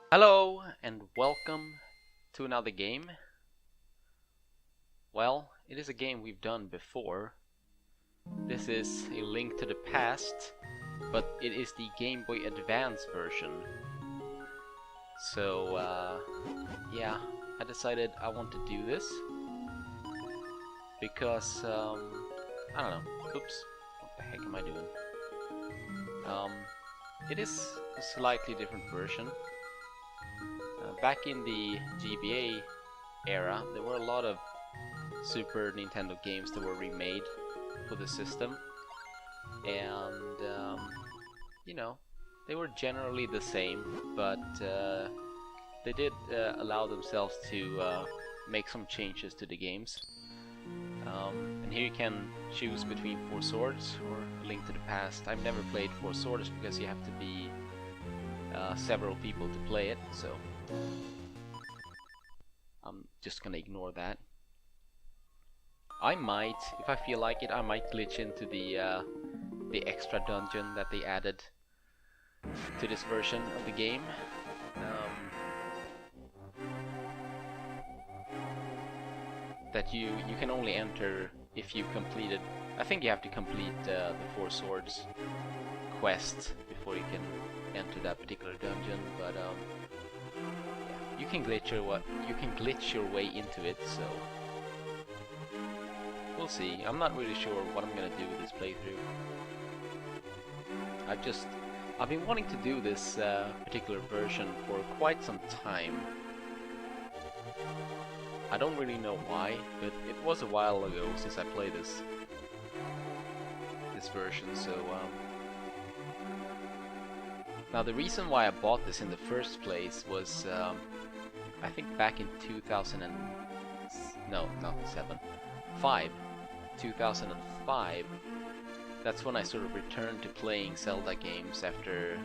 Hello and welcome to another game. Well, it is a game we've done before. This is A Link to the Past, but it is the Game Boy Advance version. So, yeah, I decided I want to do this because, I don't know. Oops, what the heck am I doing? Um, it is a slightly different version. Back in the GBA era, there were a lot of Super Nintendo games that were remade for the system, and you know, they were generally the same, but they did allow themselves to make some changes to the games. And here you can choose between Four Swords or A Link to the Past. I've never played Four Swords because you have to be several people to play it, so I'm just gonna ignore that. I might, if I feel like it, I might glitch into the extra dungeon that they added to this version of the game. That you can only enter if you completed. I think you have to complete the Four Swords quest before you can enter that particular dungeon. But yeah, you can glitch your way into it. So we'll see. I'm not really sure what I'm gonna do with this playthrough. I've been wanting to do this particular version for quite some time. I don't really know why, but it was a while ago since I played this version, so now the reason why I bought this in the first place was I think back in 2005. That's when I sort of returned to playing Zelda games after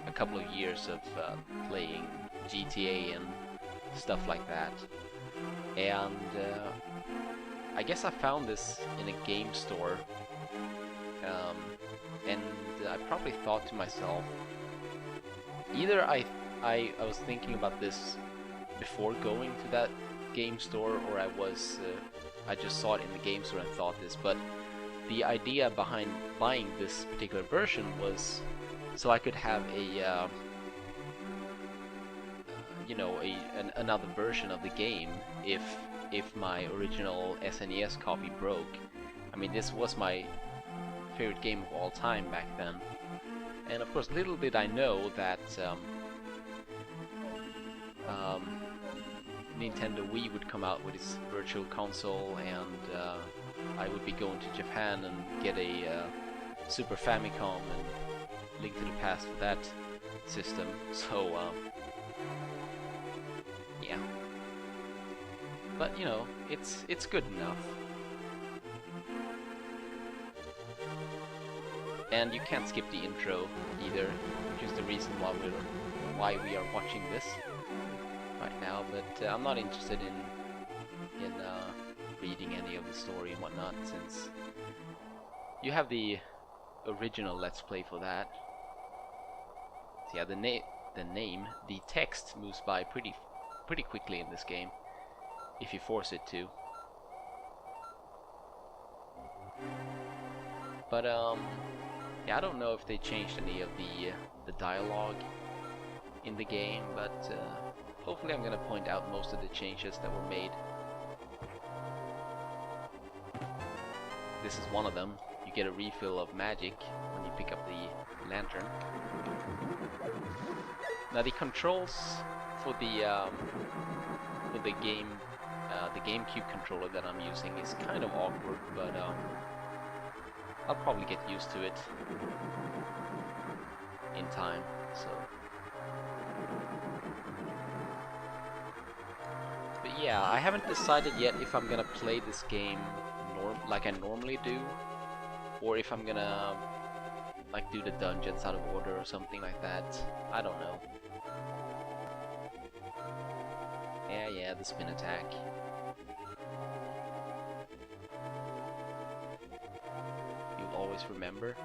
a couple of years of playing GTA and stuff like that. And I guess I found this in a game store, and I probably thought to myself, either I was thinking about this before going to that game store, or I just saw it in the game store and thought this. But the idea behind buying this particular version was so I could have a another version of the game if my original SNES copy broke. I mean, this was my favorite game of all time back then, and of course, little did I know that Nintendo Wii would come out with its virtual console, and I would be going to Japan and get a Super Famicom and Link to the Past for that system. So yeah, but you know, it's good enough, and you can't skip the intro either, which is the reason why we are watching this right now. But I'm not interested in reading any of the story and whatnot, since you have the original Let's Play for that. So yeah, the text moves by pretty quickly in this game if you force it to. But yeah, I don't know if they changed any of the dialogue in the game, but hopefully I'm gonna point out most of the changes that were made. This is one of them. You get a refill of magic when you pick up the lantern. Now the controls for the GameCube controller that I'm using is kind of awkward, but I'll probably get used to it in time. So, but yeah, I haven't decided yet if I'm gonna play this game like I normally do, or if I'm gonna like do the dungeons out of order or something like that. I don't know. Yeah, the spin attack. You'll always remember?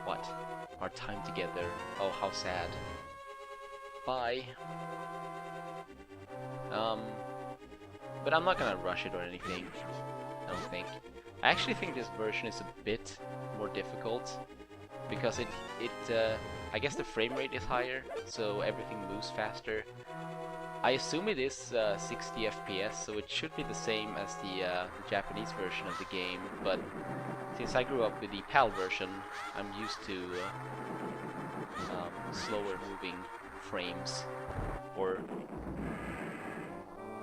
What? Our time together. Oh, how sad. by. But I'm not gonna rush it or anything, I don't think. I actually think this version is a bit more difficult because I guess the frame rate is higher, so everything moves faster. I assume it is 60 FPS, so it should be the same as the Japanese version of the game, but since I grew up with the PAL version, I'm used to slower moving frames, or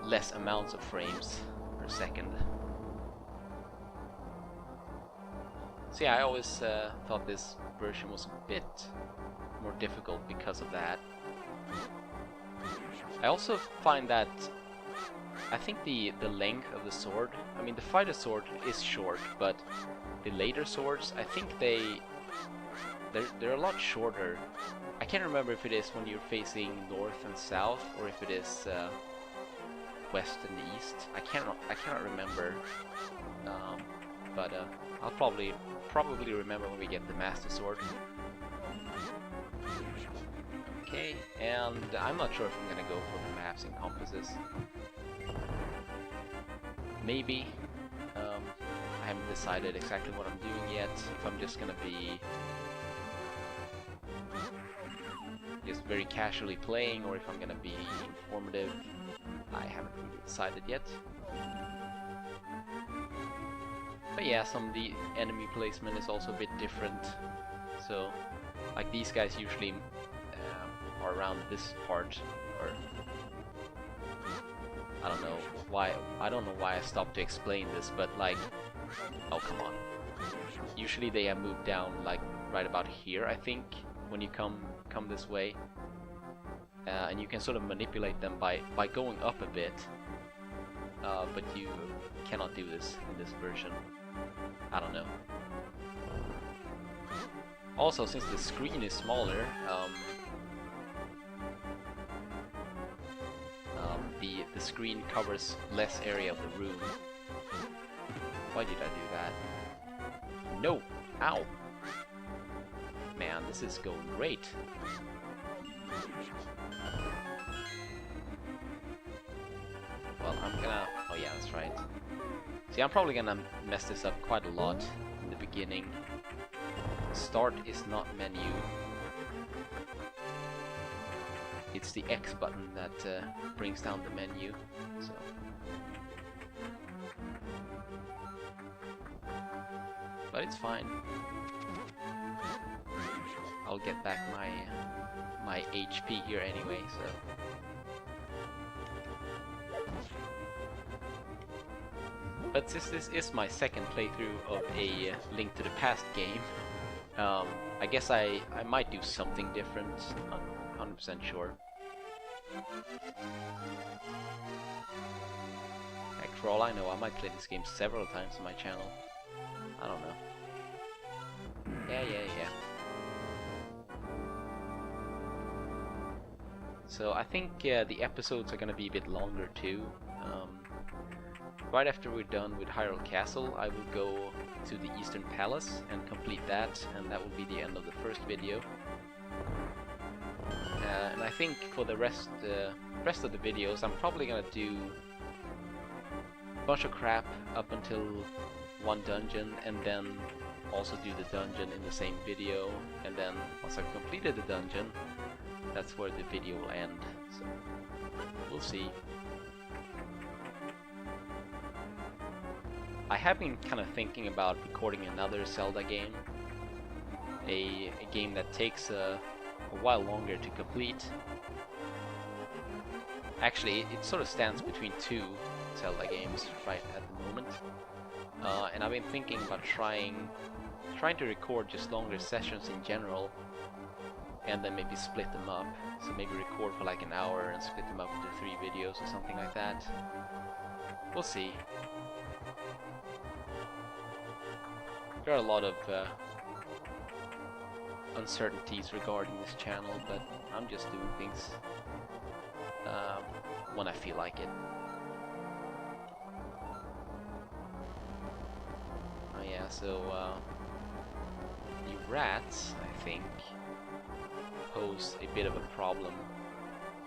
less amounts of frames per second. So yeah, I always thought this version was a bit more difficult because of that. I also find that I think the length of the sword, I mean the fighter sword is short, but the later swords, I think they're a lot shorter. I can't remember if it is when you're facing north and south, or if it is west and east. I cannot remember, but I'll probably remember when we get the Master Sword. Okay, and I'm not sure if I'm gonna go for the maps and compasses. Maybe. I haven't decided exactly what I'm doing yet. If I'm just gonna be just very casually playing, or if I'm gonna be informative, I haven't really decided yet. But yeah, some of the enemy placement is also a bit different. So, like these guys usually are around this part, or I don't know why. I don't know why I stopped to explain this, but like, oh come on. Usually they have moved down like right about here, I think, when you come this way, and you can sort of manipulate them by going up a bit. But you cannot do this in this version. I don't know. Also, since the screen is smaller, the screen covers less area of the room. Why did I do that? No! Ow! Man, this is going great. Well, I'm gonna... Oh yeah, that's right. See, I'm probably gonna mess this up quite a lot in the beginning. Start is not menu. It's the X button that brings down the menu. So. But it's fine. I'll get back my HP here anyway, so. But since this is my second playthrough of a Link to the Past game, I guess I might do something different. Not 100% sure. Heck, for all I know, I might play this game several times on my channel. I don't know. Yeah. So I think the episodes are gonna be a bit longer too. Right after we're done with Hyrule Castle, I will go to the Eastern Palace and complete that, and that will be the end of the first video. And I think for the rest of the videos, I'm probably gonna do a bunch of crap up until one dungeon, and then also do the dungeon in the same video, and then once I've completed the dungeon, that's where the video will end. So we'll see. I have been kind of thinking about recording another Zelda game, a game that takes a while longer to complete. Actually, it sort of stands between two Zelda games right at the moment, and I've been thinking about trying to record just longer sessions in general, and then maybe split them up. So maybe record for like an hour and split them up into 3 videos or something like that. We'll see. There are a lot of uncertainties regarding this channel, but I'm just doing things when I feel like it. Oh yeah, so the rats, I think, pose a bit of a problem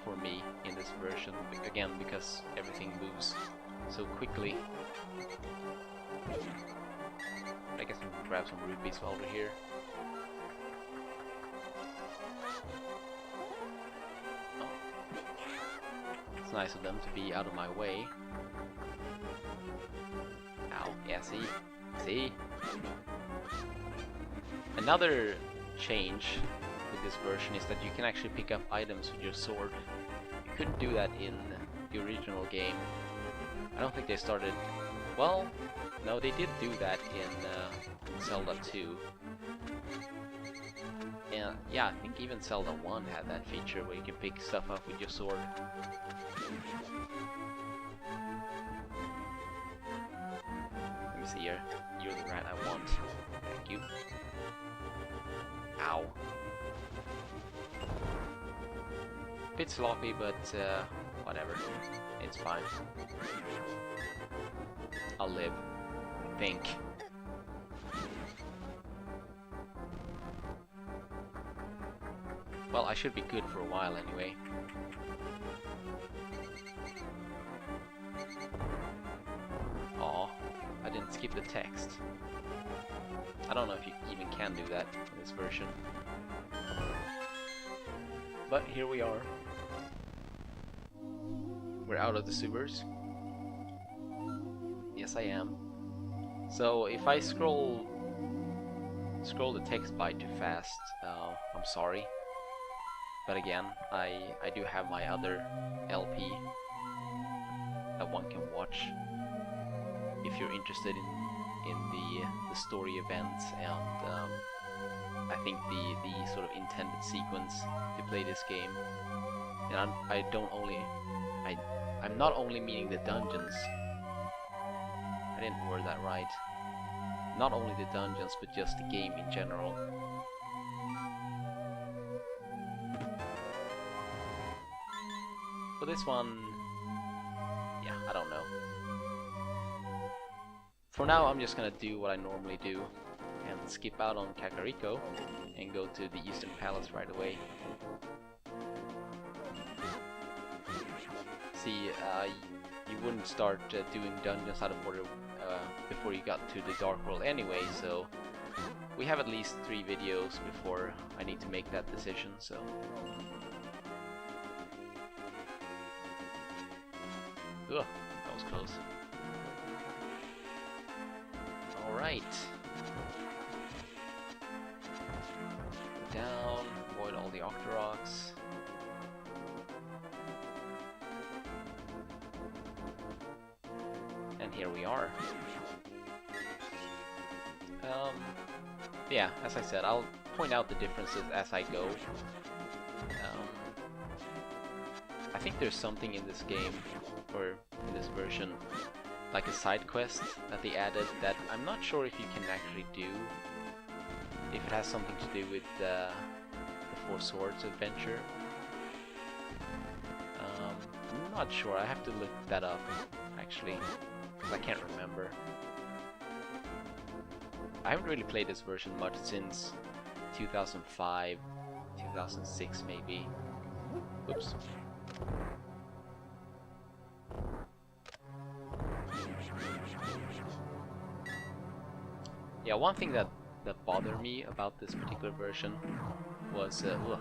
for me in this version, again because everything moves so quickly. I guess we can grab some rupees while we're here. Oh. It's nice of them to be out of my way. Ow, yeah, see? Another change with this version is that you can actually pick up items with your sword. You couldn't do that in the original game. I don't think they started... Well, no, they did do that in Zelda 2. And yeah, I think even Zelda 1 had that feature where you can pick stuff up with your sword. Let me see here. You're the rat I want. Thank you. Ow. Bit sloppy, but whatever. It's fine. I'll live. I think. Well, I should be good for a while anyway. Aw, I didn't skip the text. I don't know if you even can do that in this version. But here we are. We're out of the sewers. Yes, I am. So if I scroll the text by too fast, I'm sorry. But again, I do have my other LP that one can watch if you're interested in the story events and I think the sort of intended sequence to play this game. And I'm not only meaning the dungeons. I didn't word that right. Not only the dungeons, but just the game in general. For this one, yeah, I don't know. For now, I'm just gonna do what I normally do and skip out on Kakariko and go to the Eastern Palace right away. See, you wouldn't start doing dungeons out of order before you got to the Dark World anyway, so we have at least 3 videos before I need to make that decision, so... Ugh, that was close. Alright. Down, avoid all the Octoroks. And here we are. Yeah, as I said, I'll point out the differences as I go. I think there's something in this game, or in this version, like a side quest that they added that I'm not sure if you can actually do, if it has something to do with the Four Swords adventure. I'm not sure, I have to look that up actually, because I can't remember. I haven't really played this version much since 2005, 2006 maybe. Oops. Yeah, one thing that bothered me about this particular version was the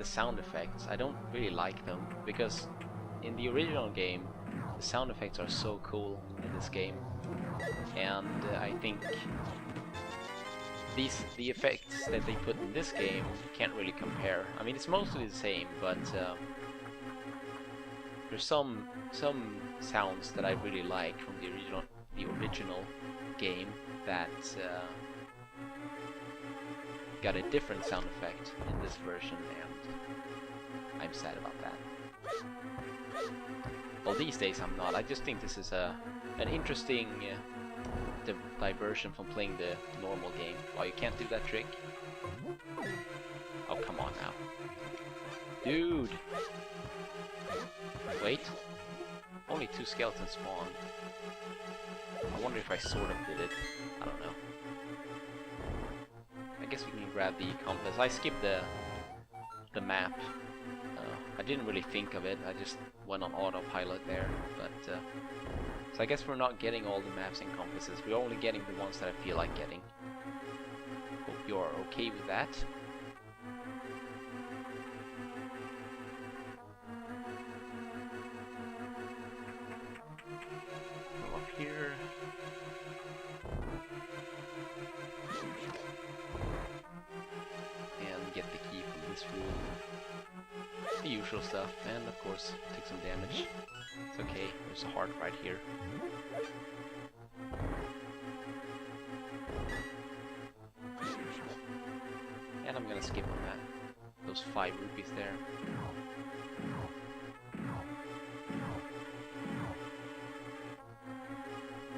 sound effects. I don't really like them because in the original game the sound effects are so cool in this game, and I think the effects that they put in this game can't really compare. I mean, it's mostly the same, but there's some sounds that I really like from the original game that got a different sound effect in this version, and I'm sad about that. Well, these days I'm not. I just think this is an interesting diversion from playing the normal game. Oh, you can't do that trick? Oh, come on now. Dude! Wait. Only 2 skeletons spawned. I wonder if I sort of did it. I don't know. I guess we can grab the compass. I skipped the map. I didn't really think of it. I just went on autopilot there. But so I guess we're not getting all the maps and compasses. We're only getting the ones that I feel like getting. Hope you're okay with that. Go up here. And get the key from this room. The usual stuff, and of course take some damage. It's okay, there's a heart right here. And I'm gonna skip on that. Those 5 rupees there.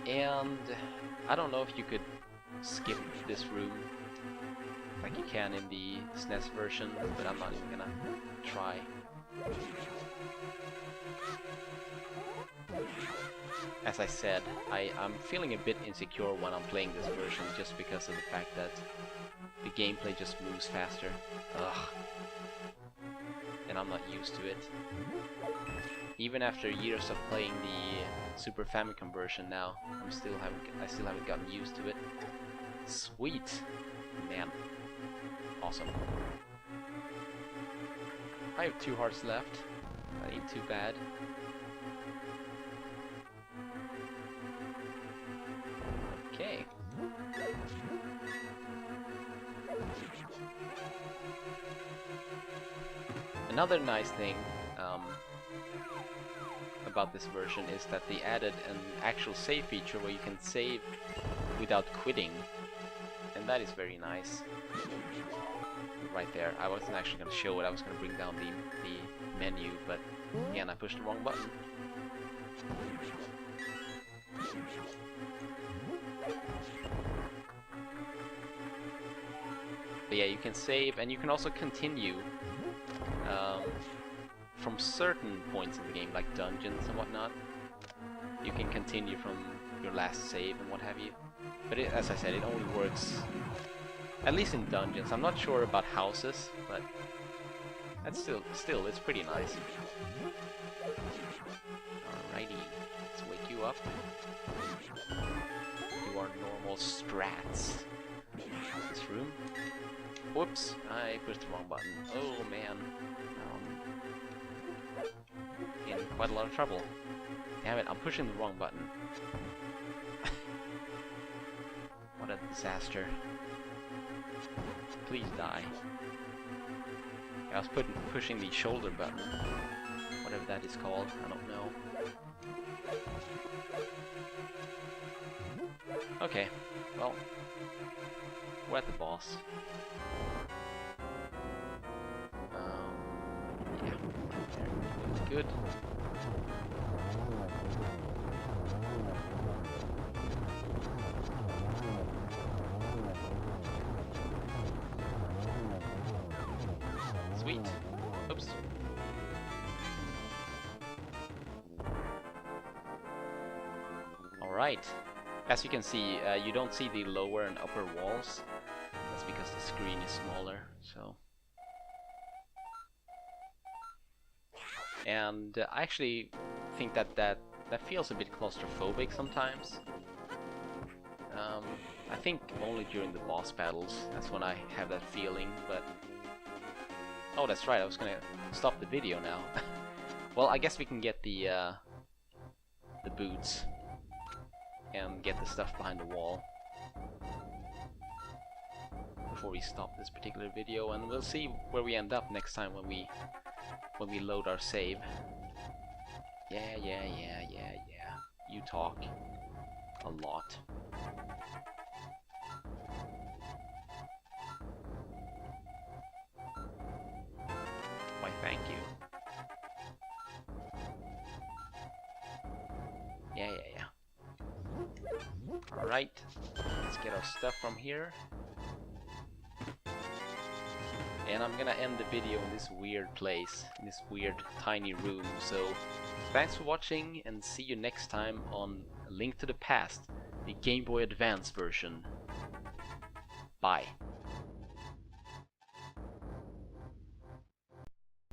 And I don't know if you could skip this room like you can in the SNES version, but I'm not even gonna try. As I said, I'm feeling a bit insecure when I'm playing this version just because of the fact that the gameplay just moves faster. Ugh. And I'm not used to it. Even after years of playing the Super Famicom version now, I still haven't gotten used to it. Sweet. Man. Awesome. I have 2 hearts left. That ain't too bad. Okay. Another nice thing about this version is that they added an actual save feature where you can save without quitting, and that is very nice. Right there. I wasn't actually going to show it. I was going to bring down the menu, but again, I pushed the wrong button. But yeah, you can save, and you can also continue from certain points in the game, like dungeons and whatnot. You can continue from your last save and what have you. But as I said, it only works at least in dungeons. I'm not sure about houses, but that's still it's pretty nice. Alrighty, let's wake you up. You are normal strats. This room. Whoops, I pushed the wrong button. Oh man. In quite a lot of trouble. Damn it, I'm pushing the wrong button. What a disaster. Please die. I was pushing the shoulder button. Whatever that is called, I don't know. Okay, well, we're at the boss. Yeah, there, good. Sweet. Oops. Alright. As you can see, you don't see the lower and upper walls. That's because the screen is smaller, so... And I actually think that feels a bit claustrophobic sometimes. I think only during the boss battles, that's when I have that feeling, but... Oh, that's right, I was gonna stop the video now. Well, I guess we can get the boots and get the stuff behind the wall before we stop this particular video, and we'll see where we end up next time when we load our save. Yeah. You talk a lot. Why, thank you. Yeah. Alright, let's get our stuff from here. And I'm gonna end the video in this weird place, in this weird tiny room. So thanks for watching, and see you next time on A Link to the Past, the Game Boy Advance version. Bye.